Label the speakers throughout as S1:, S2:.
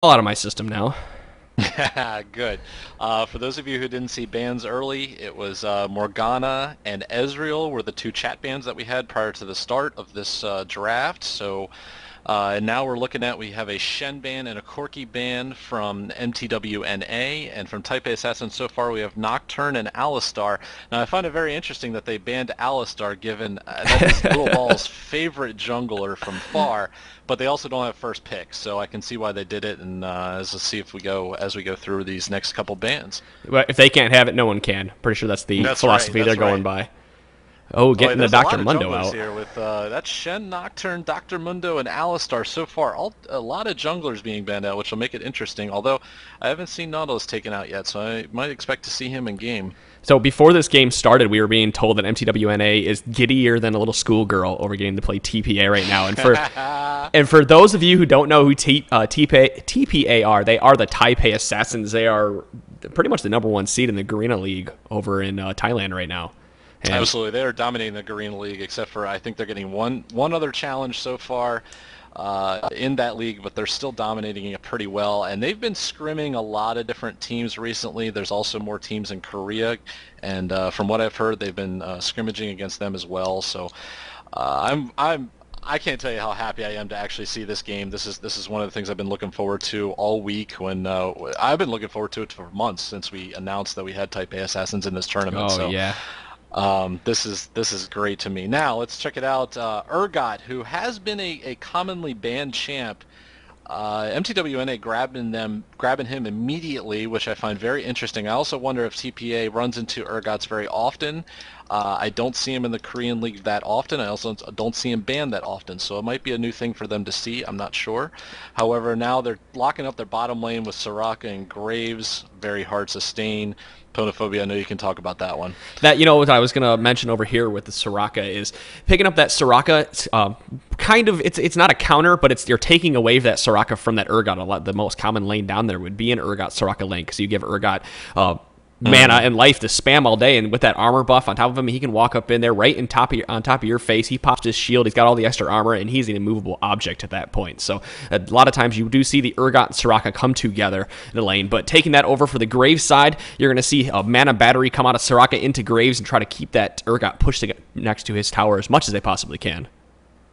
S1: All out of my system now.
S2: Good. For those of you who didn't see bans early, it was Morgana and Ezreal were the two chat bans that we had prior to the start of this draft. And now we have a Shen ban and a Corki ban from mTw.NA, and from Taipei Assassins so far we have Nocturne and Alistar. Now I find it very interesting that they banned Alistar, given that is Little Ball's favorite jungler from far, but they also don't have first pick, so I can see why they did it, and let's see if as we go through these next couple bans.
S1: But if they can't have it, no one can. Pretty sure that's the
S2: That's right,
S1: philosophy they're
S2: that's
S1: going
S2: right.
S1: by. Oh,
S2: Boy,
S1: getting the
S2: there's a
S1: Dr.
S2: lot of
S1: Mundo
S2: junglers
S1: out.
S2: here with that Shen, Nocturne, Dr. Mundo, and Alistar so far. A lot of junglers being banned out, which will make it interesting. Although I haven't seen Nautilus taken out yet, so I might expect to see him in game.
S1: So before this game started, we were being told that mTw.NA is giddier than a little schoolgirl over getting to play TPA right now. And for those of you who don't know who TPA are, they are the Taipei Assassins. They are pretty much the #1 seed in the Garena League over in Thailand right now. And
S2: Absolutely, they are dominating the Garena League, except for I think they're getting one other challenge so far in that league, but they're still dominating it pretty well. And they've been scrimming a lot of different teams recently. There's also more teams in Korea, and from what I've heard, they've been scrimmaging against them as well. So I can't tell you how happy I am to actually see this game. This is one of the things I've been looking forward to all week. When I've been looking forward to it for months since we announced that we had Taipei Assassins in this tournament.
S1: oh
S2: So.
S1: yeah,
S2: This is great to me. Now let's check it out. Urgot, who has been a commonly banned champ, mTw.NA grabbing him immediately, which I find very interesting. I also wonder if TPA runs into Urgots very often. I don't see him in the Korean League that often. I also don't see him banned that often, so it might be a new thing for them to see. I'm not sure. However, now they're locking up their bottom lane with Soraka and Graves. Very hard sustain. Ponophobia, I know you can talk about that one.
S1: that what I was gonna mention over here with the Soraka is picking up that Soraka. Kind of, it's not a counter, but you're taking away that Soraka from that Urgot. A lot, the most common lane down there would be an Urgot Soraka lane because you give Urgot mana and life to spam all day, and with that armor buff on top of him, he can walk up in there right on top of your face. He pops his shield, he's got all the extra armor, and he's an immovable object at that point. So a lot of times you do see the Urgot and Soraka come together in the lane, but taking that over for the Graves side, you're going to see a mana battery come out of Soraka into Graves and try to keep that Urgot pushed next to his tower as much as they possibly can.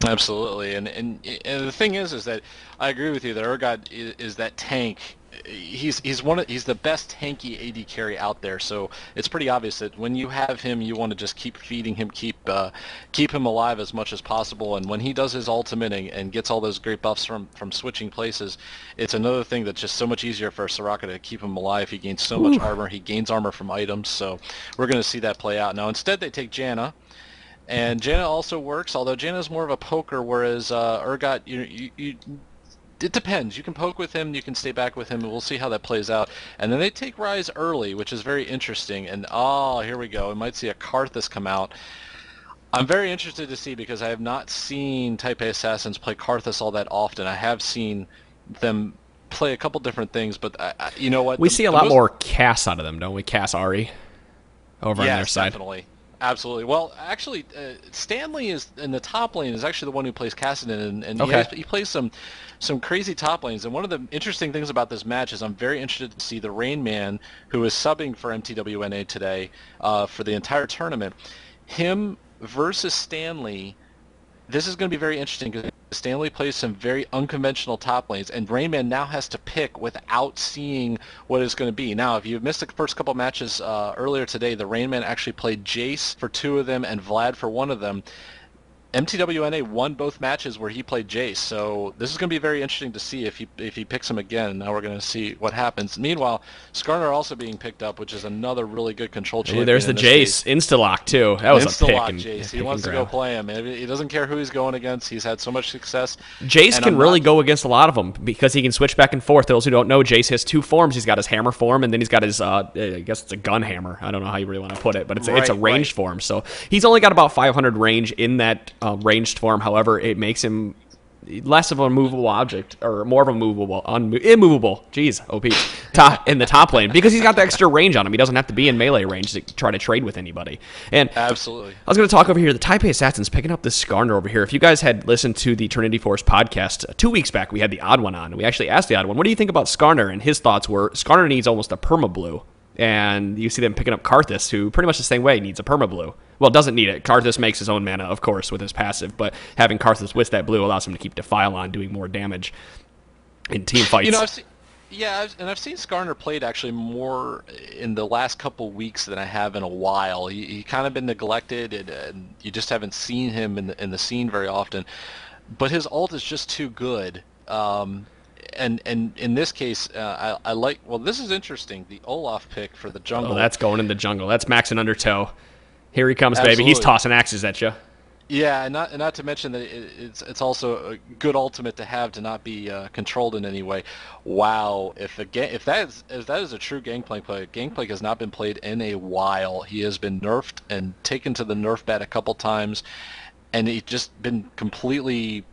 S2: Absolutely, and the thing is that I agree with you that Urgot is that tank. He's the best tanky AD carry out there. So it's pretty obvious that when you have him, you want to just keep feeding him, keep him alive as much as possible. And when he does his ultimate and gets all those great buffs from switching places, it's another thing that's just so much easier for Soraka to keep him alive. He gains so much armor. He gains armor from items. So we're going to see that play out. Now instead they take Janna. And Janna also works, although Janna is more of a poker, whereas Urgot, it depends. You can poke with him, you can stay back with him, and we'll see how that plays out. And then they take Ryze early, which is very interesting. And here we go. We might see a Karthus come out. I'm very interested to see because I have not seen Taipei Assassins play Karthus all that often. I have seen them play a couple different things, but you know what?
S1: We see a lot more Cass out of them, don't we? Cass Ari over on their
S2: Yes,
S1: side.
S2: definitely. Absolutely. Well, actually, Stanley is in the top lane. Is actually the one who plays Kassadin, and
S1: Okay.
S2: he plays some crazy top lanes. And one of the interesting things about this match is I'm very interested to see the Rain Man, who is subbing for mTw.NA today for the entire tournament, him versus Stanley. This is going to be very interesting because Stanley plays some very unconventional top lanes, and Rainman now has to pick without seeing what it's going to be. Now, if you missed the first couple matches earlier today, the Rainman actually played Jace for 2 of them and Vlad for 1 of them. mTw.NA won both matches where he played Jace, so this is going to be very interesting to see if he picks him again. Now we're going to see what happens. Meanwhile, Skarner also being picked up, which is another really good control champion.
S1: Ooh, there's the Jace Insta-lock too. That was a pick.
S2: Insta-lock Jace. He wants to go play him. He doesn't care who he's going against. He's had so much success.
S1: Jace can really go against a lot of them because he can switch back and forth. Those who don't know, Jace has 2 forms. He's got his hammer form, and then he's got his, I guess it's a gun hammer. I don't know how you really want to put it, but it's a ranged form. So he's only got about 500 range in that ranged form. However, it makes him less of a movable object, or more of a immovable. Jeez, OP in the top lane, because he's got the extra range on him. He doesn't have to be in melee range to try to trade with anybody. And
S2: absolutely,
S1: I was going to talk over here. The Taipei Assassins picking up this Skarner over here. If you guys had listened to the Trinity Force podcast 2 weeks back, we had the Odd One on. We actually asked the Odd One, what do you think about Skarner? And his thoughts were, Skarner needs almost a perma blue. And you see them picking up Karthus, who pretty much the same way needs a perma blue. Well, doesn't need it. Karthus makes his own mana, of course, with his passive, but having Karthus with that blue allows him to keep Defile on, doing more damage in team fights.
S2: You know, I've seen Skarner played actually more in the last couple weeks than I have in a while. He kind of been neglected, and you just haven't seen him in the scene very often. But his ult is just too good. And in this case, I like. Well, this is interesting. The Olaf pick for the jungle.
S1: Oh, that's going in the jungle. That's maxing undertow. Here he comes,
S2: Absolutely.
S1: baby. He's tossing axes at you.
S2: Yeah, and not to mention that it's also a good ultimate to have to not be controlled in any way. Wow, if that is a true Gangplank play, Gangplank has not been played in a while. He has been nerfed and taken to the nerf bed a couple times, and he's just been completely.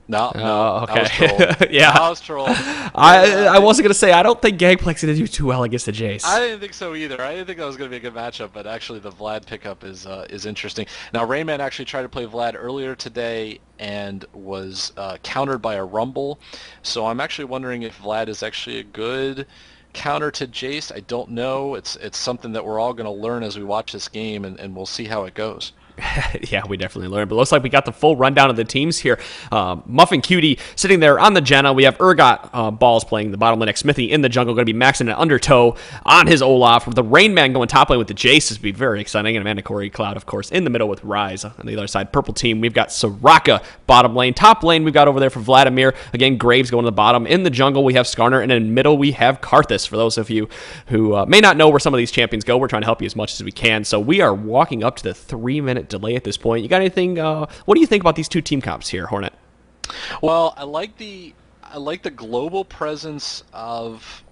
S2: No,
S1: okay.
S2: I was trolled.
S1: Yeah,
S2: I was trolled.
S1: I wasn't gonna say I don't think Gangplank's gonna do too well against the Jace.
S2: I didn't think so either. I didn't think that was gonna be a good matchup, but actually the Vlad pickup is interesting. Now Rayman actually tried to play Vlad earlier today and was countered by a Rumble, so I'm actually wondering if Vlad is actually a good counter to Jace. I don't know. It's something that we're all gonna learn as we watch this game, and we'll see how it goes.
S1: Yeah, we definitely learned. But looks like we got the full rundown of the teams here. Muffin Cutie sitting there on the Janna. We have Urgot Balls playing the bottom lane next. Smithy in the jungle, going to be maxing an undertow on his Olaf. The Rain Man going top lane with the Jace is be very exciting. And Mandatory Cloud, of course, in the middle with Rise. On the other side, purple team, we've got Soraka bottom lane. Top lane, we've got over there for Vladimir. Again, Graves going to the bottom. In the jungle, we have Skarner. And in the middle, we have Karthus. For those of you who may not know where some of these champions go, we're trying to help you as much as we can. So we are walking up to the 3-minute delay at this point. You got anything? What do you think about these two team comps here, Hornet?
S2: Well, I like the global presence of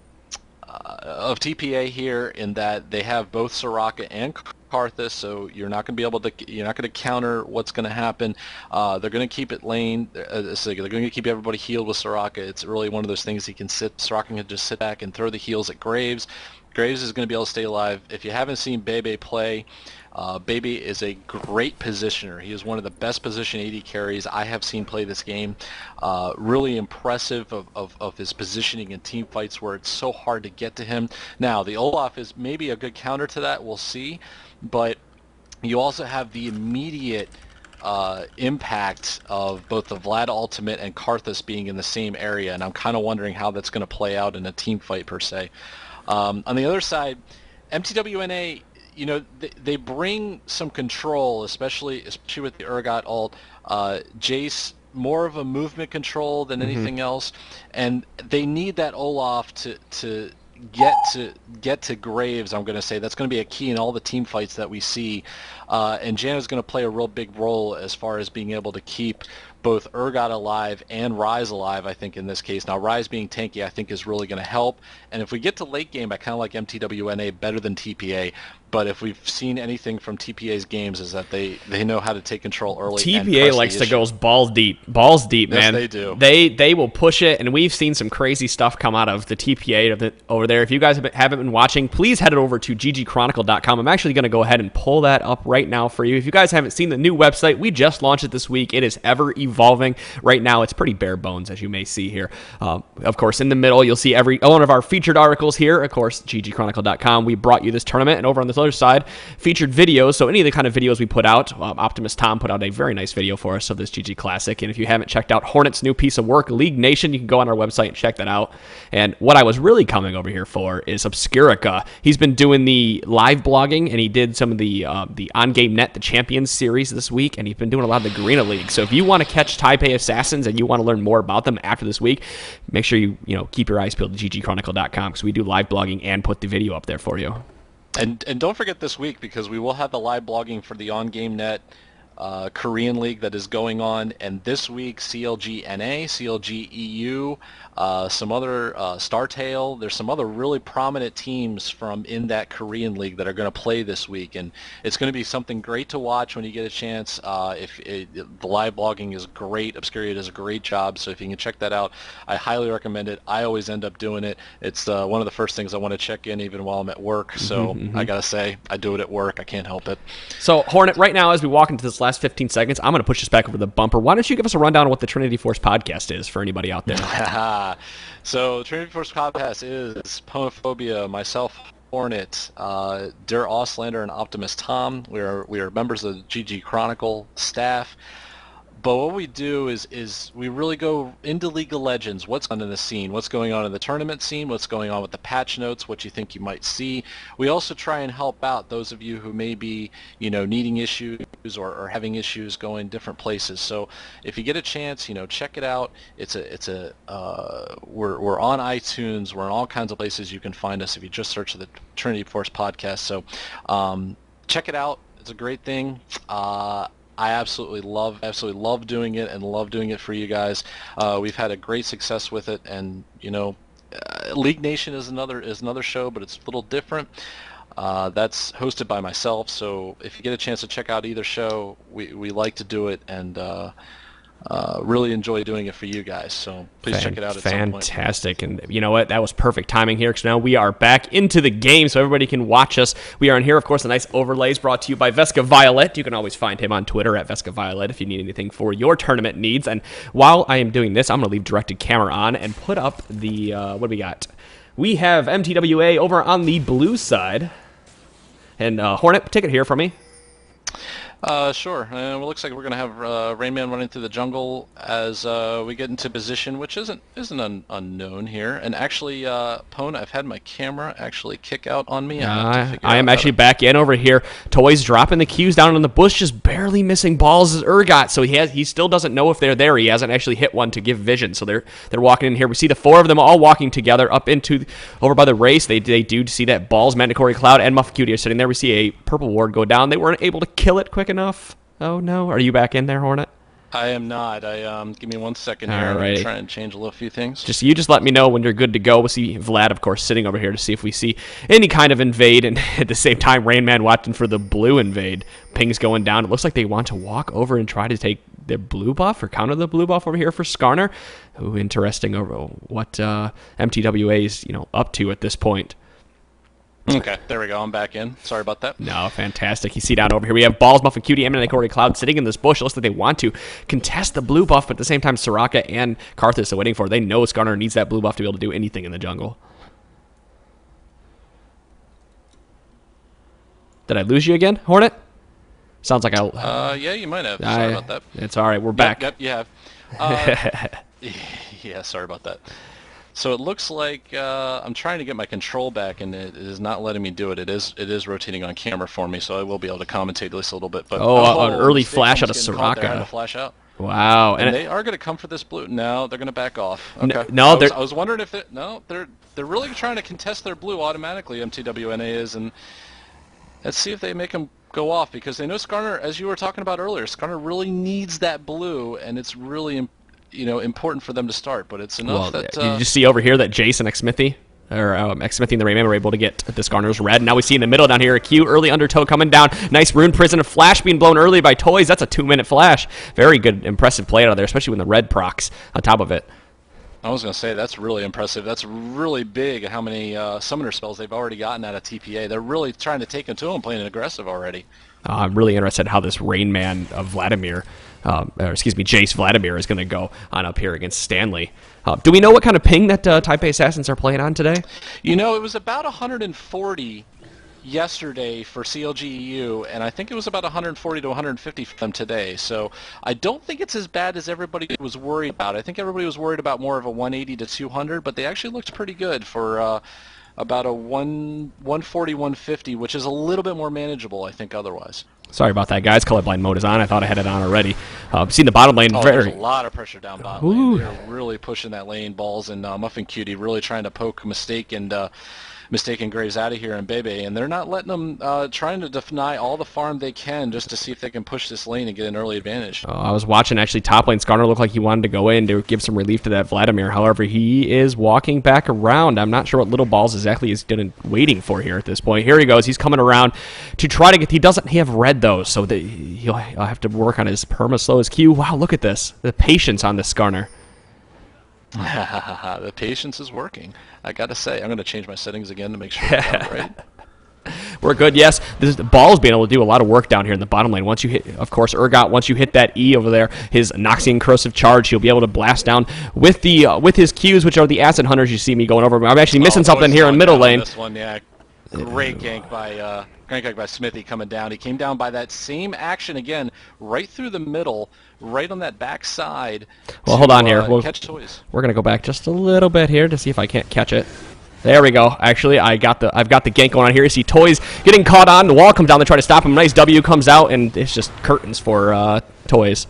S2: TPA here in that they have both Soraka and Karthus, so you're not going to counter what's going to happen. They're going to keep it lane. So they're going to keep everybody healed with Soraka. It's really one of those things Soraka can just sit back and throw the heals at Graves. Graves is going to be able to stay alive. If you haven't seen Bebe play, Bebe is a great positioner. He is one of the best position AD carries I have seen play this game. Really impressive of his positioning in team fights where it's so hard to get to him. Now, the Olaf is maybe a good counter to that. We'll see. But you also have the immediate impact of both the Vlad ultimate and Karthus being in the same area, and I'm kind of wondering how that's going to play out in a team fight per se. On the other side, mTw.NA, you know, they bring some control, especially with the Urgot ult. Jace, more of a movement control than anything else, and they need that Olaf to get to Graves. I'm going to say that's going to be a key in all the team fights that we see, and Janna's going to play a real big role as far as being able to keep both Urgot alive and Rise alive, I think, in this case. Now, Rise being tanky, I think, is really going to help. And if we get to late game, I kind of like mTw.NA better than TPA. But if we've seen anything from TPA's games is that they know how to take control early.
S1: TPA likes to go balls deep, man.
S2: Yes, they do.
S1: They will push it, and we've seen some crazy stuff come out of the TPA over there. If you guys haven't been watching, please head over to ggChronicle.com. I'm actually going to go ahead and pull that up right now for you. If you guys haven't seen the new website, we just launched it this week. It is ever evolving. Right now, it's pretty bare bones, as you may see here. Of course, in the middle, you'll see every one of our featured articles here. Of course, ggChronicle.com. We brought you this tournament, and over on this other side, featured videos. So any of the kind of videos we put out, Optimus Tom put out a very nice video for us of this ggClassic. And if you haven't checked out Hornet's new piece of work, League Nation, you can go on our website and check that out. And what I was really coming over here for is Obscurica. He's been doing the live blogging, and he did some of the on-game net, the Champions series this week, and he's been doing a lot of the Garena League. So if you want to catch Taipei Assassins and you want to learn more about them after this week, make sure you keep your eyes peeled to ggChronicle.com, because we do live blogging and put the video up there for you.
S2: And don't forget this week, because we will have the live blogging for the on-game net Korean league that is going on, and this week CLG.NA, CLG EU, some other Startail. There's some other really prominent teams from in that Korean league that are going to play this week, and it's going to be something great to watch when you get a chance. The live blogging is great. Obscuria does a great job, so if you can check that out, I highly recommend it. I always end up doing it. It's one of the first things I want to check in even while I'm at work, so I gotta say, I do it at work. I can't help it.
S1: So, Hornet, right now, as we walk into this last 15 seconds, I'm going to push this back over the bumper. Why don't you give us a rundown of what the Trinity Force podcast is for anybody out there?
S2: So, Trinity Force podcast is Ponophobia, myself, Hornet, Der Auslander, and Optimus Tom. We are members of the GG Chronicle staff. But what we do is we really go into League of Legends, what's on in the scene, what's going on in the tournament scene, what's going on with the patch notes, what you think you might see. We also try and help out those of you who may be, needing issues or having issues going different places. So if you get a chance, check it out. We're on iTunes. We're in all kinds of places you can find us if you just search the Trinity Force podcast. So check it out. It's a great thing. I absolutely love doing it and love doing it for you guys. We've had a great success with it, and League Nation is another show, but it's a little different. That's hosted by myself, so if you get a chance to check out either show, we like to do it, and really enjoy doing it for you guys, so please check it out at some point.
S1: Fantastic. And you know what? That was perfect timing here, because now we are back into the game, so everybody can watch us. We are in here, of course, the nice overlays brought to you by Vesca Violet. You can always find him on Twitter at Vesca Violet if you need anything for your tournament needs. And while I am doing this, I'm going to leave directed camera on and put up the, what do we got? We have mTw.NA over on the blue side. And Hornet, take it here for me.
S2: Sure. It looks like we're going to have Rain Man running through the jungle as we get into position, which isn't unknown here. And actually, Pone, I've had my camera actually kick out on me.
S1: I am actually back in over here. Toys dropping the Qs down in the bush, just barely missing balls as Urgot. So he still doesn't know if they're there. He hasn't actually hit one to give vision. So they're walking in here. We see the four of them all walking together up into over by the race. They do see that balls, Mandatory Cloud, and Muff Cutie are sitting there. We see a purple ward go down. They weren't able to kill it quick enough. Oh no, are you back in there, Hornet?
S2: I am not. Give me 1 second here. I'm going to try and change a few things.
S1: Just let me know when you're good to go. We'll see Vlad, of course, sitting over here to see if we see any kind of invade, and at the same time, Rain Man watching for the blue invade. Ping's going down. It looks like they want to walk over and try to take the blue buff or counter the blue buff over here for Skarner. Ooh, interesting over what mTw.NA is up to at this point.
S2: Okay, there we go. I'm back in. Sorry about that.
S1: No, fantastic. You see down over here, we have Balls, Muff, and Cutie, Mandatory Cloud sitting in this bush. It looks like they want to contest the blue buff, but at the same time, Soraka and Karthus are waiting for it. They know Skarner needs that blue buff to be able to do anything in the jungle. Did I lose you again, Hornet? Sounds like I...
S2: yeah, you might have. Sorry about that.
S1: It's all right. We're back.
S2: Yep, you have. Yeah, sorry about that. So it looks like I'm trying to get my control back, and it is not letting me do it. It is rotating on camera for me, so I will be able to commentate at least a little bit. But
S1: an early flash out of Soraka.
S2: To flash out.
S1: Wow!
S2: And they are going to come for this blue. No, they're going to back off. Okay.
S1: No,
S2: I was wondering if they're really trying to contest their blue automatically. mTw.NA is, and let's see if they make them go off, because they know Skarner, as you were talking about earlier, Skarner really needs that blue, and it's really important for them to start, but it's enough that...
S1: you just see over here that Jason Xsmithy, or Xsmithy and the Rayman were able to get the Skarner's red. Now we see in the middle down here a Q early undertow coming down. Nice Rune Prison, a flash being blown early by Toys. That's a 2-minute flash. Very good, impressive play out of there, especially when the red procs on top of it.
S2: I was going to say, that's really impressive. That's really big how many summoner spells they've already gotten out of TPA. They're really trying to take them to him, playing it aggressive already.
S1: I'm really interested how this Rain Man of Vladimir, Jace Vladimir is going to go on up here against Stanley. Do we know what kind of ping that Taipei Assassins are playing on today?
S2: It was about 140 yesterday for CLGEU, and I think it was about 140 to 150 for them today. So I don't think it's as bad as everybody was worried about. I think everybody was worried about more of a 180 to 200, but they actually looked pretty good for about a 140, 150, which is a little bit more manageable, I think, otherwise.
S1: Sorry about that, guys. Colorblind mode is on. I thought I had it on already. Seen the bottom lane.
S2: There's a lot of pressure down bottom lane. They're really pushing that lane. Balls and Muffin Cutie really trying to poke Mistake and mistaking Graves out of here and Bebe, and they're not letting them, trying to deny all the farm they can just to see if they can push this lane and get an early advantage.
S1: I was watching, actually, top lane. Skarner looked like he wanted to go in to give some relief to that Vladimir. However, he is walking back around. I'm not sure what Little Balls exactly is waiting for here at this point. Here he goes. He's coming around to try to get... He doesn't have red, though, so he'll have to work on his perma-slow, his Q. Wow, look at this. The patience on this Skarner.
S2: The patience is working. I gotta say, I'm gonna change my settings again to make sure I got it right.
S1: We're good, yes. The Ball's being able to do a lot of work down here in the bottom lane. Once you hit, of course, Urgot, once you hit that E over there, his Noxian Corrosive Charge, he'll be able to blast down with his Qs, which are the Acid Hunters. You see me going over. I'm actually missing something here in middle lane.
S2: This one, yeah. Great gank by Smithy coming down. He came down by that same action again, right through the middle, right on that back side.
S1: Well, hold on here.
S2: Catch Toys.
S1: We're gonna go back just a little bit here to see if I can't catch it. There we go. Actually, I've got the gank going on here. You see Toys getting caught on. The wall comes down to try to stop him. Nice W comes out, and it's just curtains for Toys.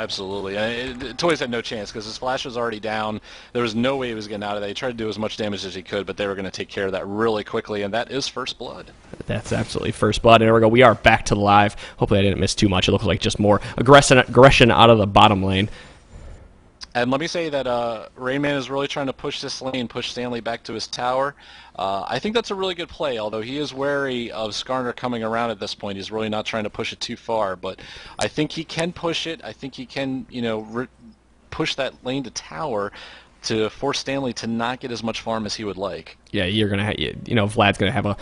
S2: Absolutely. Toys had no chance because his flash was already down. There was no way he was getting out of that. He tried to do as much damage as he could, but they were going to take care of that really quickly, and that is first blood. That's
S1: absolutely first blood. And there we go. We are back to live. Hopefully I didn't miss too much. It looks like just more aggression out of the bottom lane.
S2: And let me say that Rayman is really trying to push this lane, push Stanley back to his tower. I think that's a really good play, although he is wary of Skarner coming around at this point. He's really not trying to push it too far, but I think he can push it. I think he can, push that lane to tower to force Stanley to not get as much farm as he would like.
S1: Yeah, you're going to Vlad's going to have a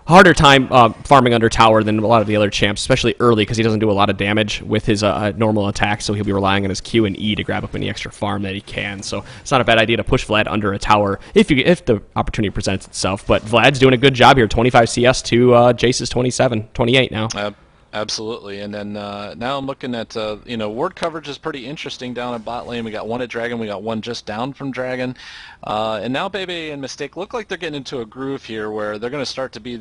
S1: harder time farming under tower than a lot of the other champs, especially early because he doesn't do a lot of damage with his normal attack, so he'll be relying on his Q and E to grab up any extra farm that he can. So it's not a bad idea to push Vlad under a tower if the opportunity presents itself. But Vlad's doing a good job here, 25 CS to Jace's 28 now.
S2: Absolutely, and then now I'm looking at, ward coverage is pretty interesting down at bot lane. We got one at Dragon, we got one just down from Dragon, and now Bebe and Mistake look like they're getting into a groove here where they're going to start to be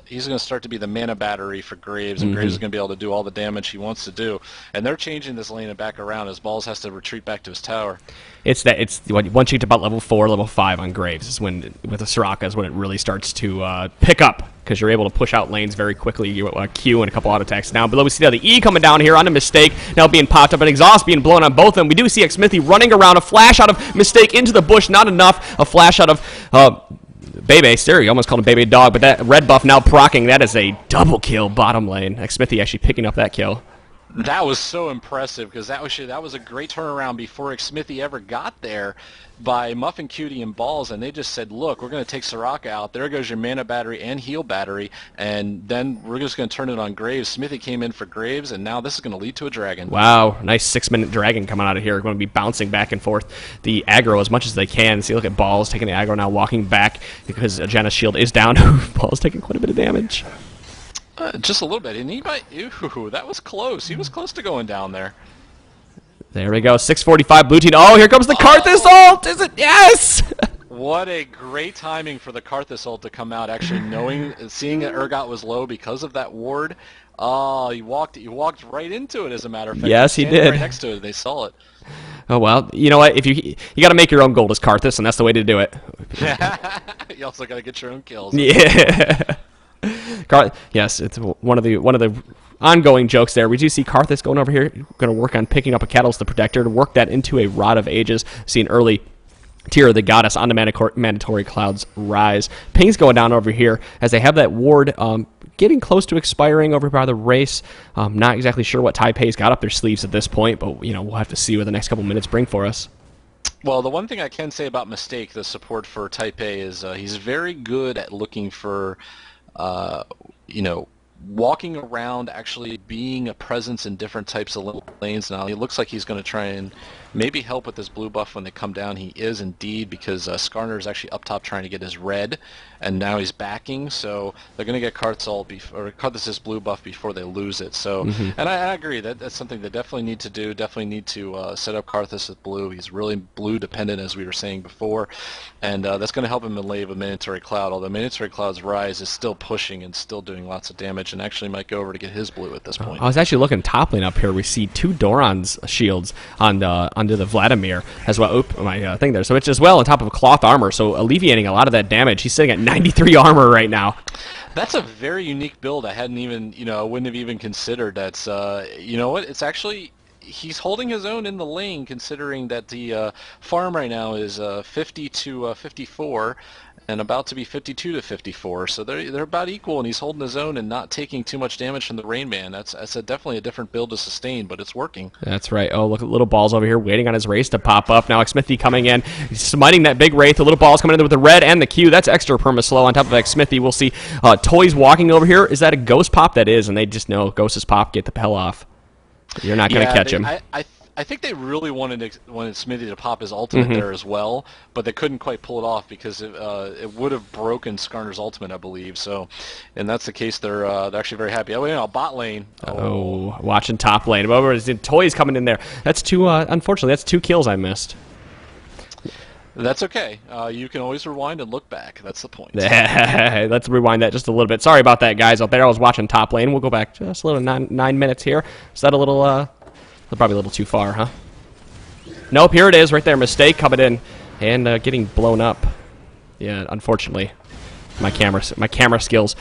S2: he's going to start to be the mana battery for Graves, and Graves is going to be able to do all the damage he wants to do, and they're changing this lane and back around as Balls has to retreat back to his tower.
S1: It's once you get to about level 4, level 5 on Graves is when, with the Soraka, is when it really starts to pick up, because you're able to push out lanes very quickly. You Q and a couple auto attacks now. Below we see the E coming down here on a Mistake, now being popped up, and Exhaust being blown on both of them. We do see Xmithy running around, a flash out of Mistake into the bush, not enough. A flash out of Bebe. There, you almost called him Bebe Dog, but that red buff now proccing. That is a double kill bottom lane. Xmithy actually picking up that kill.
S2: That was so impressive because that was a great turnaround before Xmithy ever got there by Muffin Cutie and Balls, and they just said, look, we're going to take Soraka out. There goes your mana battery and heal battery, and then we're just going to turn it on Graves. Smithy came in for Graves, and now this is going to lead to a Dragon.
S1: Wow, nice 6-minute Dragon coming out of here. Going to be bouncing back and forth the aggro as much as they can. See, look at Balls taking the aggro now, walking back because Janna's shield is down. Balls taking quite a bit of damage.
S2: Just a little bit, and that was close. He was close to going down there.
S1: There we go, 645 blue team. Oh, here comes the Karthus ult! Is it? Yes!
S2: What a great timing for the Karthus ult to come out, actually seeing that Urgot was low because of that ward. Oh, he walked right into it, as a matter of fact.
S1: Yes, he did.
S2: Right next to it, they saw it.
S1: Oh, well, you know what? If you got to make your own gold as Karthus, and that's the way to do it.
S2: You also got to get your own kills.
S1: Yeah. Yes, it's one of the ongoing jokes there. We do see Karthus going over here, going to work on picking up a Catalyst the Protector to work that into a Rod of Ages. Seeing early Tear of the Goddess on the Mandatory Clouds rise. Ping's going down over here as they have that ward getting close to expiring over by the race. Not exactly sure what Taipei's got up their sleeves at this point, but we'll have to see what the next couple minutes bring for us.
S2: Well, the one thing I can say about Mistake, the support for Taipei, is he's very good at looking for walking around, actually being a presence in different types of lanes. Now, he looks like he's going to try and maybe help with his blue buff when they come down. He is indeed, because Skarner is actually up top trying to get his red, and now he's backing, so they're going to get Karthus' blue buff before they lose it. So, and I agree, that's something they definitely need to do, definitely need to set up Karthus with blue. He's really blue dependent, as we were saying before, and that's going to help him in lane with Mandatory Cloud, although Mandatory Cloud's rise is still pushing and still doing lots of damage. damage and actually might go over to get his blue at this point.
S1: I was actually looking top lane up here. We see 2 Doran's shields on under the Vladimir as well. Oop, my thing there. So it's as well on top of a cloth armor, so alleviating a lot of that damage. He's sitting at 93 armor right now.
S2: That's a very unique build. I hadn't even, I wouldn't have even considered. That's, you know what? It's actually, he's holding his own in the lane, considering that the farm right now is 50 to 54, and about to be 52 to 54. So they're about equal, and he's holding his own and not taking too much damage from the Rain Man. That's definitely a different build to sustain, but it's working. That's
S1: right. Oh, look at Little Balls over here waiting on his race to pop up. Now Smithy coming in, he's smiting that big Wraith. The Little Balls coming in with the red and the Q. That's extra perma-slow on top of Smithy. We'll see Toys walking over here. Is that a Ghost Pop? That is, and they just know Ghost is Pop. Get the hell off. You're not going to catch him.
S2: I think they really wanted Smithy to pop his ultimate there as well, but they couldn't quite pull it off because it would have broken Skarner's ultimate, I believe. So, and that's the case. They're actually very happy. Oh, wait, bot lane.
S1: Oh, watching top lane. Toys coming in there. That's two. Unfortunately, that's 2 kills I missed.
S2: That's okay. You can always rewind and look back. That's the point.
S1: Let's rewind that just a little bit. Sorry about that, guys out there. I was watching top lane. We'll go back just a little 9 minutes here. Is that a little? Probably a little too far, huh? Nope, here it is right there. Mistake coming in and getting blown up. Yeah, unfortunately, my camera skills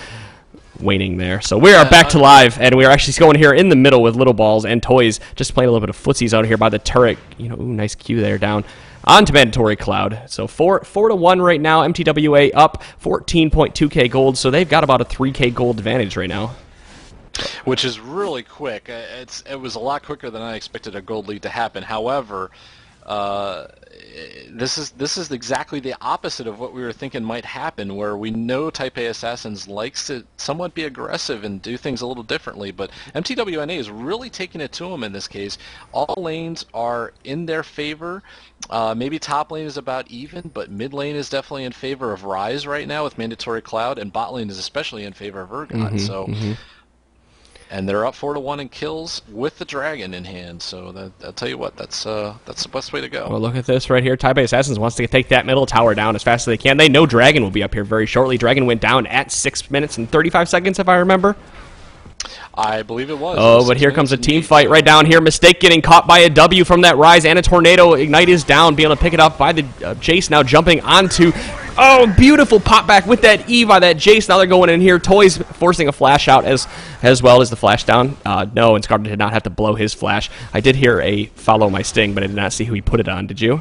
S1: waning there. So we are back to live, and we are actually going here in the middle with Little Balls and Toys, just playing a little bit of footsies out here by the turret. Ooh, nice Q there down onto Mandatory Cloud. So 4-1 right now. mTw.NA up 14.2k gold, so they've got about a 3k gold advantage right now.
S2: Which is really quick. It was a lot quicker than I expected a gold lead to happen. However, this is exactly the opposite of what we were thinking might happen, where we know Taipei Assassins likes to somewhat be aggressive and do things a little differently, but mTw.NA is really taking it to them in this case. All lanes are in their favor. Maybe top lane is about even, but mid lane is definitely in favor of Ryze right now with Mandatory Cloud, and bot lane is especially in favor of Urgot. And they're up 4-1 in kills with the dragon in hand. So I'll tell you what, that's the best way to go.
S1: Well, look at this right here. Taipei Assassins wants to take that middle tower down as fast as they can. They know Dragon will be up here very shortly. Dragon went down at 6 minutes and 35 seconds, if I remember.
S2: I believe it was.
S1: Oh, but here comes a team fight right down here. Mistake getting caught by a W from that Ryze and a tornado. Ignite is down, being able to pick it up by the Jace now jumping onto. Oh, beautiful pop back with that E by that Jace. Now they're going in here. Toys forcing a flash out as well as the flash down. No, and Scarlet did not have to blow his flash. I did hear a follow my sting, but I did not see who he put it on. Did you?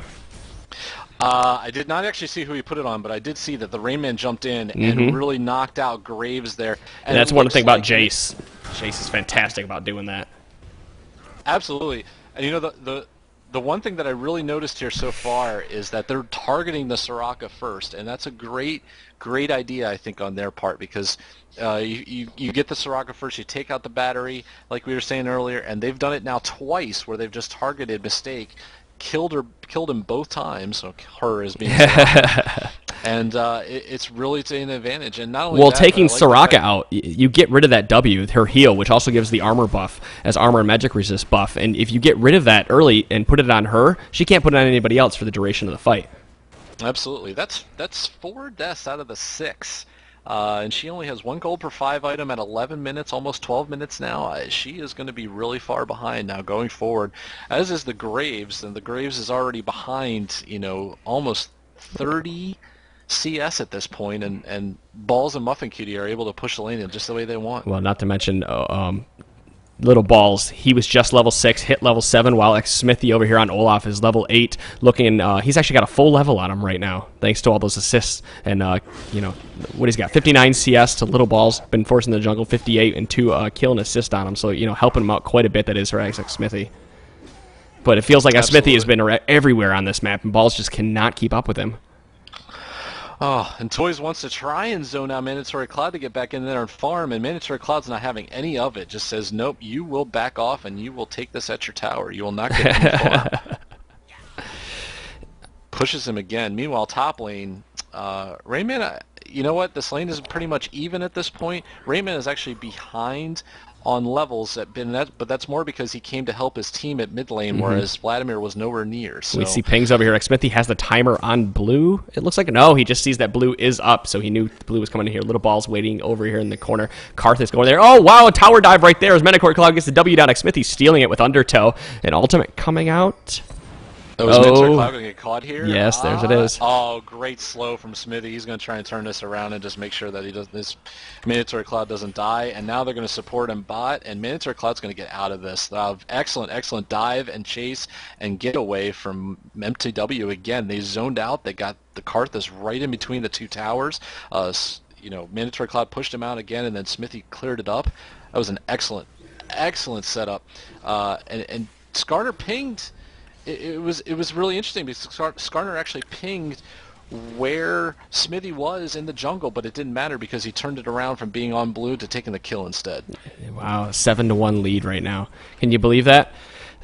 S2: I did not actually see who he put it on, but I did see that the Rain Man jumped in and really knocked out Graves there.
S1: And that's one thing about Jace. Jace is fantastic about doing that.
S2: Absolutely. And the one thing that I really noticed here so far is that they're targeting the Soraka first, and that's a great idea, I think, on their part, because you get the Soraka first, you take out the battery, like we were saying earlier, and they've done it now twice where they've just targeted Mistake, killed him both times, so her is being and it's really taking an advantage. And not only that,
S1: taking Soraka out, you get rid of that W, her heal, which also gives the armor buff as armor and magic resist buff, and if you get rid of that early and put it on her, she can't put it on anybody else for the duration of the fight.
S2: Absolutely. That's 4 deaths out of the 6. And she only has 1 gold per 5 item at 11 minutes, almost 12 minutes now. She is going to be really far behind now going forward, as is the Graves, and the Graves is already behind, almost 30 CS at this point, and Balls and Muffin Cutie are able to push the lane in just the way they want.
S1: Well, not to mention Little Balls, he was just level 6, hit level 7, while Smithy over here on Olaf is level 8, looking, he's actually got a full level on him right now, thanks to all those assists, and, what he's got, 59 CS to Little Balls, been forcing the jungle, 58, and 2 kill and assist on him, so, helping him out quite a bit, that is for Smithy. But it feels like Smithy has been everywhere on this map, and Balls just cannot keep up with him.
S2: Oh, and Toys wants to try and zone out Mandatory Cloud to get back in there and farm, and Mandatory Cloud's not having any of it. Just says, nope, you will back off, and you will take this at your tower. You will not get any farm. Pushes him again. Meanwhile, top lane, Rayman, you know what? This lane is pretty much even at this point. Rayman is actually behind on levels but that's more because he came to help his team at mid lane, whereas Vladimir was nowhere near. So
S1: we see pings over here. Smithy has the timer on blue. It looks like no, he just sees that blue is up, so he knew blue was coming in here. Little Ball's waiting over here in the corner. Karth is going there. Oh wow, a tower dive right there as mTw Cloud gets the W down. Smithy stealing it with Undertow. An ultimate coming out.
S2: Oh, is mTw Cloud going to get caught here?
S1: Yes, there's it is.
S2: Oh, great slow from Smithy. He's going to try and turn this around and just make sure that this mTw Cloud doesn't die. And now they're going to support him bot, and mTw Cloud's going to get out of this. Excellent dive and chase and get away from mTw again. They zoned out. They got the Karthus right in between the two towers. mTw Cloud pushed him out again, and then Smithy cleared it up. That was an excellent setup. And Skarner pinged. It was really interesting because Skarner actually pinged where Smithy was in the jungle, but it didn't matter because he turned it around from being on blue to taking the kill instead.
S1: Wow, 7-1 lead right now. Can you believe that?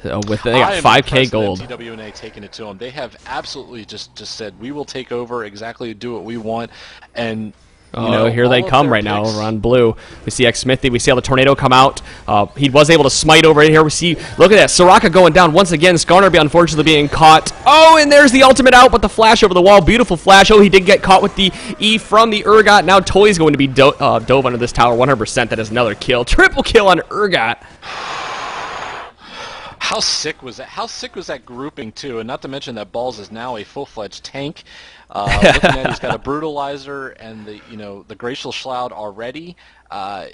S1: They got 5K gold.
S2: mTw.NA taking it to them. They have absolutely just said, we will take over, exactly do what we want, and
S1: here they come right now over on blue. We see Smithy. We see how the tornado come out. He was able to smite over here. We see, look at that, Soraka going down once again. Skarner unfortunately being caught. Oh, and there's the ultimate out, but the flash over the wall. Beautiful flash. Oh, he did get caught with the E from the Urgot. Now Toy's going to be dove under this tower 100%. That is another kill. Triple kill on Urgot.
S2: How sick was that? How sick was that grouping too? And not to mention that Balls is now a full-fledged tank. Looking at, he's got a brutalizer and the Glacial Shroud already.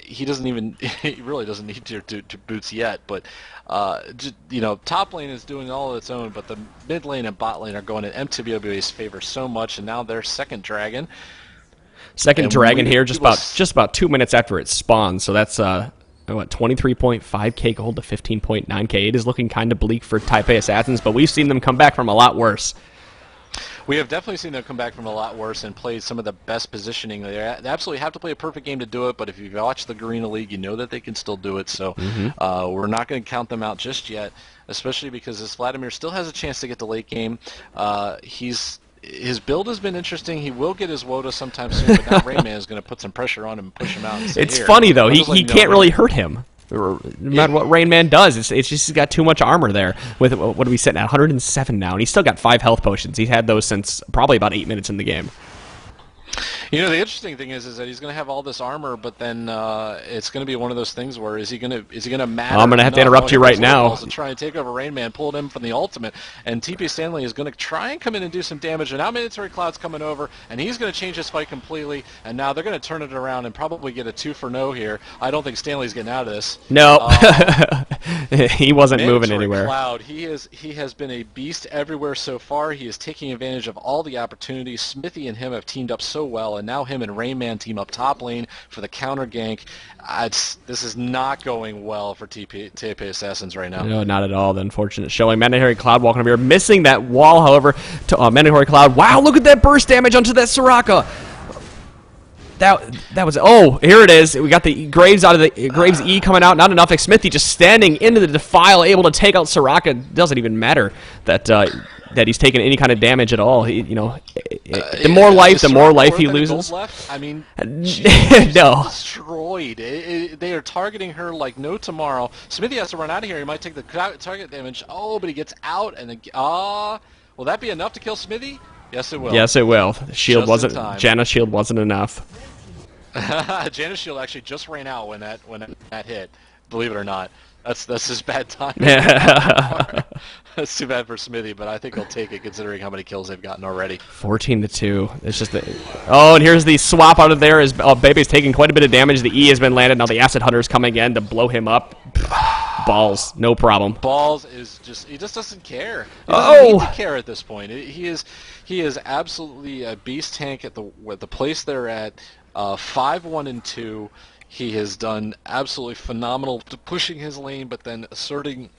S2: He really doesn't need to boots yet. But top lane is doing all of its own. But the mid lane and bot lane are going in mTw's favor so much, and now they're second dragon.
S1: Second dragon here, just about 2 minutes after it spawns. So that's 23.5K gold to 15.9K. It is looking kind of bleak for Taipei Assassins, but we've seen them come back from a lot worse.
S2: We have definitely seen them come back from a lot worse and play some of the best positioning. They absolutely have to play a perfect game to do it, but if you've watched the Garena League, you know that they can still do it. So we're not going to count them out just yet, especially because this Vladimir still has a chance to get the late game. His build has been interesting. He will get his WOTA sometime soon, but now Rayman is going to put some pressure on him and push him out. And say,
S1: it's funny, though. He can't really hurt him. No matter what Rainman does, it's just he's got too much armor there. With what are we sitting at? 107 now, and he's still got 5 health potions. He's had those since probably about 8 minutes in the game.
S2: The interesting thing is that he's going to have all this armor, but then it's going to be one of those things where is he going to matter?
S1: I'm going to have to interrupt you right now.
S2: To try and take over Rainman, pulled him from the ultimate, and TP Stanley is going to try and come in and do some damage. And now mTw Cloud's coming over, and he's going to change his fight completely. And now they're going to turn it around and probably get a 2 for no here. I don't think Stanley's getting out of this.
S1: No, he wasn't moving anywhere.
S2: Cloud, he has been a beast everywhere so far. He is taking advantage of all the opportunities. Smithy and him have teamed up so well, and now him and Rayman team up top lane for the counter gank. This is not going well for Taipei Assassins right now.
S1: No, not at all. The unfortunate showing. mTw Cloud walking over here, missing that wall, however, to mTw Cloud. Wow, look at that burst damage onto that Soraka. That was, here it is. We got the Graves out of the Graves E coming out. Not enough. Smithy just standing into the defile, able to take out Soraka. Doesn't even matter that he's taking any kind of damage at all. The more life he loses.
S2: I mean,
S1: no.
S2: Destroyed. They are targeting her like no tomorrow. Smithy has to run out of here. He might take the target damage. Oh, but he gets out, and then will that be enough to kill Smithy? Yes, it will.
S1: Yes, it will. The shield wasn't. Janna's shield wasn't enough.
S2: Janna's shield actually just ran out when that hit. Believe it or not, that's his bad time. That's too bad for Smithy, but I think he'll take it considering how many kills they've gotten already.
S1: 14-2. It's just and here's the swap out of there. As Bebe's taking quite a bit of damage. The E has been landed. Now the Acid Hunter is coming in to blow him up. Balls, no problem.
S2: Balls he just doesn't care. He doesn't need to care at this point. He is absolutely a beast tank at the place they're at. 5-1-2. He has done absolutely phenomenal to pushing his lane, but then asserting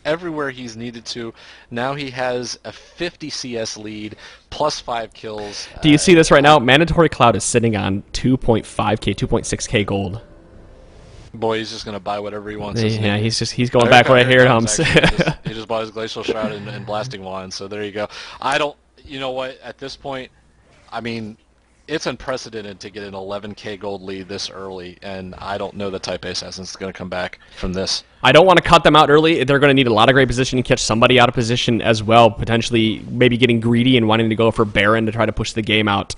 S2: everywhere he's needed to. Now he has a 50 CS lead, plus 5 kills.
S1: Do you see this right now? mTw Cloud is sitting on 2.5K, 2.6K gold.
S2: Boy, he's just going to buy whatever he wants.
S1: Yeah, he's going back right here, Hums.
S2: He just bought his Glacial Shroud and Blasting Wand, so there you go. You know what, at this point, I mean, it's unprecedented to get an 11K gold lead this early, and I don't know that Taipei Assassins is going to come back from this.
S1: I don't want to cut them out early. They're going to need a lot of great position to catch somebody out of position as well, potentially maybe getting greedy and wanting to go for Baron to try to push the game out.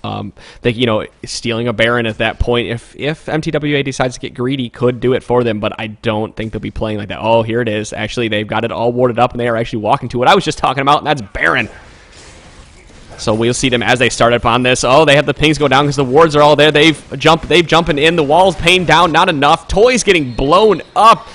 S1: Stealing a Baron at that point, if mTw.NA decides to get greedy, could do it for them, but I don't think they'll be playing like that. Oh, here it is. Actually, they've got it all warded up, and they are actually walking to what I was just talking about, and that's Baron. So we'll see them as they start up on this. Oh, they have the pings go down because the wards are all there. They've jumping in. The wall's paying down, not enough. Toys getting blown up.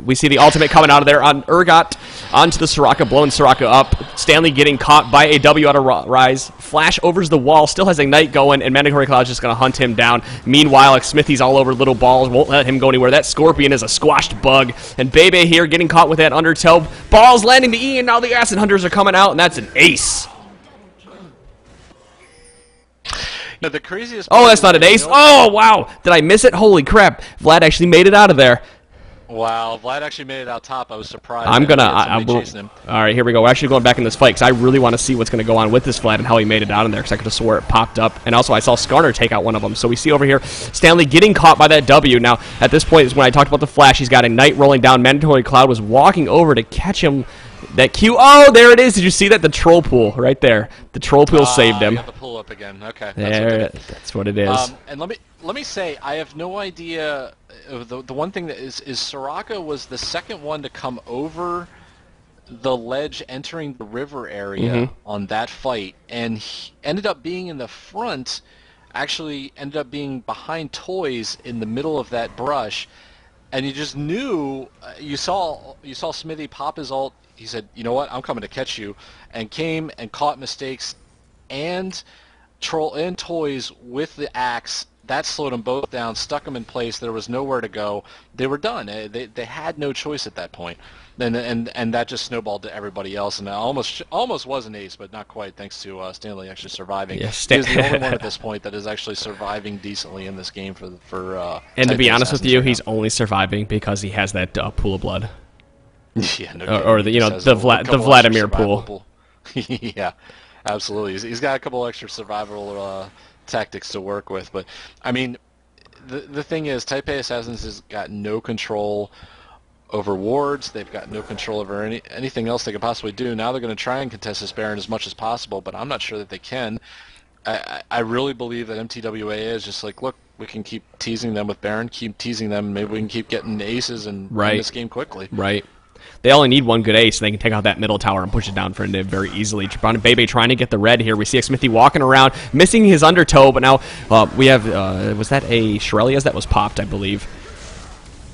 S1: We see the ultimate coming out of there on Urgot onto the Soraka, blowing Soraka up. Stanley getting caught by a W out of Rise. Flash overs the wall, still has Ignite going, and Mandatory Cloud's just going to hunt him down. Meanwhile, like Smithy's all over Little Balls, won't let him go anywhere. That Scorpion is a squashed bug, and Bebe here getting caught with that Undertow. Balls landing to E, and now the Acid Hunters are coming out, and that's an ace.
S2: No, the craziest.
S1: Oh, that's not an ace. Oh, wow. Did I miss it? Holy crap. Vlad actually made it out of there.
S2: Wow, Vlad actually made it out top. I was surprised.
S1: I'm going to... All right, here we go. We're actually going back in this fight because I really want to see what's going to go on with this Vlad and how he made it out of there because I could have swore it popped up. And also, I saw Skarner take out one of them. So we see over here Stanley getting caught by that W. Now, at this point is when I talked about the Flash. He's got Ignite rolling down. Mandatory Cloud was walking over to catch him. That Q. Oh, there it is. Did you see that? The troll pool right there. The troll pool saved him.
S2: You have the pull up again. Okay.
S1: That's what it is.
S2: And let me say, I have no idea. The one thing that is Soraka was the second one to come over the ledge entering the river area on that fight, and he ended up being in the front. Actually, ended up being behind Toys in the middle of that brush, and you just knew. You saw Smithy pop his ult. He said, "You know what? I'm coming to catch you," and came and caught Mistakes and Toys with the axe. That slowed them both down, stuck them in place. There was nowhere to go. They were done. They had no choice at that point. And that just snowballed to everybody else. And it almost was an ace, but not quite, thanks to Stanley actually surviving. Yeah, he's the only one at this point that is actually surviving decently in this game for.
S1: And to be honest with you, he's only surviving because he has that pool of blood.
S2: Yeah, no
S1: or the Vladimir pool.
S2: Yeah, absolutely. He's got a couple extra survival tactics to work with, but I mean, the thing is, Taipei Assassins has got no control over wards. They've got no control over anything else they could possibly do. Now they're going to try and contest this Baron as much as possible, but I'm not sure that they can. I really believe that mTw.NA is just like, look, we can keep teasing them with Baron, keep teasing them, maybe we can keep getting aces and win this game quickly.
S1: Right. They only need one good ace, and they can take out that middle tower and push it down for Niv very easily. Bebe trying to get the red here. We see Smithy walking around, missing his Undertow, but now we have, was that a Shirelia's that was popped, I believe?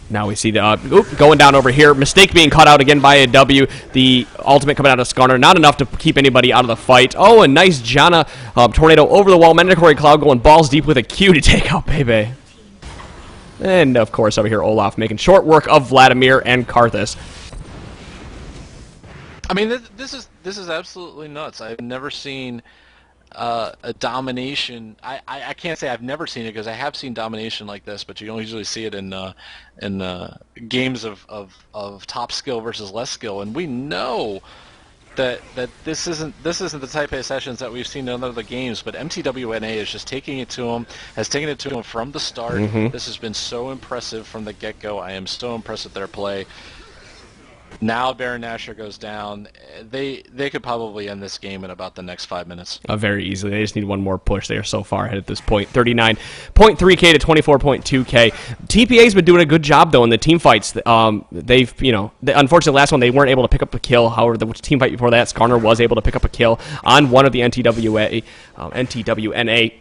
S1: Now we see the, going down over here. Mistake being caught out again by a W. The ultimate coming out of Skarner. Not enough to keep anybody out of the fight. Oh, a nice Janna tornado over the wall. Mandatory Cloud going balls deep with a Q to take out Bebe. And, of course, over here, Olaf making short work of Vladimir and Karthus.
S2: I mean, this is absolutely nuts. I've never seen a domination. I can't say I've never seen it because I have seen domination like this, but you don't usually see it in games of top skill versus less skill. And we know that this isn't the Taipei Assassins that we've seen in other games, but mTw.NA is just taking it to them, has taken it to them from the start. This has been so impressive from the get-go. I am so impressed with their play. Now Baron Nashor goes down. They could probably end this game in about the next 5 minutes.
S1: Very easily. They just need one more push. They are so far ahead at this point. 39.3K to 24.2K. TPA's been doing a good job, though, in the team fights. They've, unfortunately, last one, they weren't able to pick up a kill. However, the team fight before that, Skarner was able to pick up a kill on one of the mTw.NA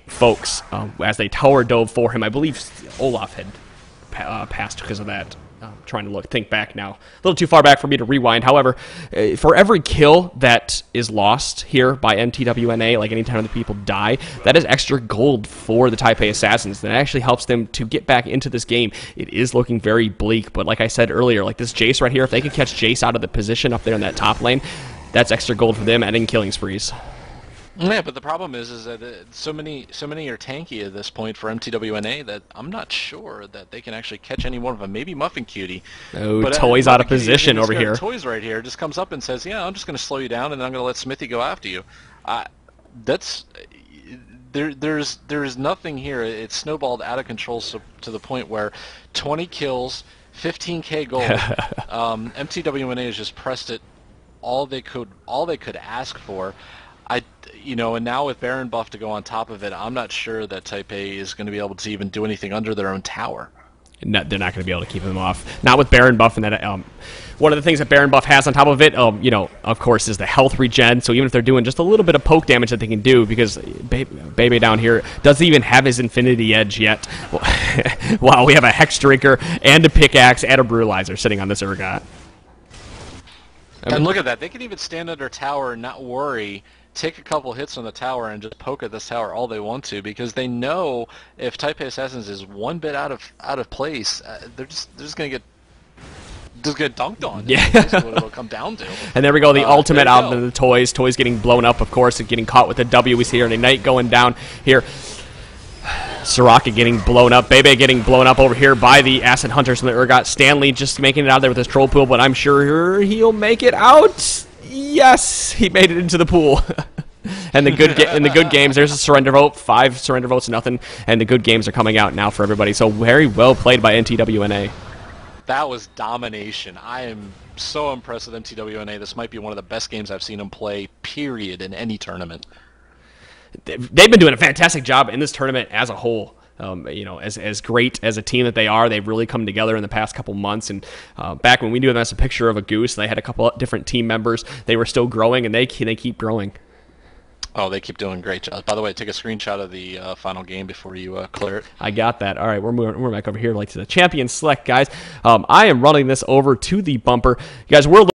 S1: folks as they tower dove for him. I believe Olaf had passed because of that. I'm trying to think back now. A little too far back for me to rewind. However, for every kill that is lost here by mTw.NA, like anytime the people die, that is extra gold for the Taipei Assassins. That actually helps them to get back into this game. It is looking very bleak, but like I said earlier, like this Jace right here, if they can catch Jace out of the position up there in that top lane, that's extra gold for them, adding killing sprees.
S2: Yeah, but the problem is that so many are tanky at this point for mTw.NA that I'm not sure that they can actually catch any one of them. Maybe Muffin Cutie.
S1: Oh, but, Toys out of position over here.
S2: Toys right here just comes up and says, "Yeah, I'm just going to slow you down, and then I'm going to let Smithy go after you." there's nothing here. It snowballed out of control to the point where 20 kills, 15K gold. mTw.NA has just pressed it all they could ask for. And now with Baron buff to go on top of it, I'm not sure that Taipei is going to be able to even do anything under their own tower.
S1: No, they're not going to be able to keep them off. Not with Baron buff, and that one of the things that Baron buff has on top of it, of course, is the health regen. So even if they're doing just a little bit of poke damage that they can do, because Bebe down here doesn't even have his Infinity Edge yet. Wow, we have a Hex Drinker and a Pickaxe and a Brutalizer sitting on this Urgot.
S2: And look at that. They can even stand under tower and not worry, take a couple hits on the tower and just poke at this tower all they want to, because they know if Taipei Assassins is one bit out of place, they're just going to get dunked on.
S1: Yeah.
S2: That's what it'll come down to.
S1: And there we go, the ultimate out of the toys. Toys getting blown up, of course, and getting caught with the W. We see here, and Ignite going down here. Soraka getting blown up. Bebe getting blown up over here by the Acid Hunters from the Urgot. Stanley just making it out there with his troll pool, but I'm sure he'll make it out. Yes, he made it into the pool. And in the good games, there's a surrender vote. 5 surrender votes to nothing. And the good games are coming out now for everybody. So very well played by mTw.NA.
S2: That was domination. I am so impressed with mTw.NA. This might be one of the best games I've seen him play, period, in any tournament.
S1: They've been doing a fantastic job in this tournament as a whole. As great as a team that they are, they've really come together in the past couple months. And back when we knew them as a picture of a goose, they had a couple of different team members. They were still growing, and they keep growing.
S2: Oh, they keep doing great jobs. By the way, take a screenshot of the final game before you clear it.
S1: I got that. All right, we're back over here, like to the champion select, guys. I am running this over to the bumper, guys. We're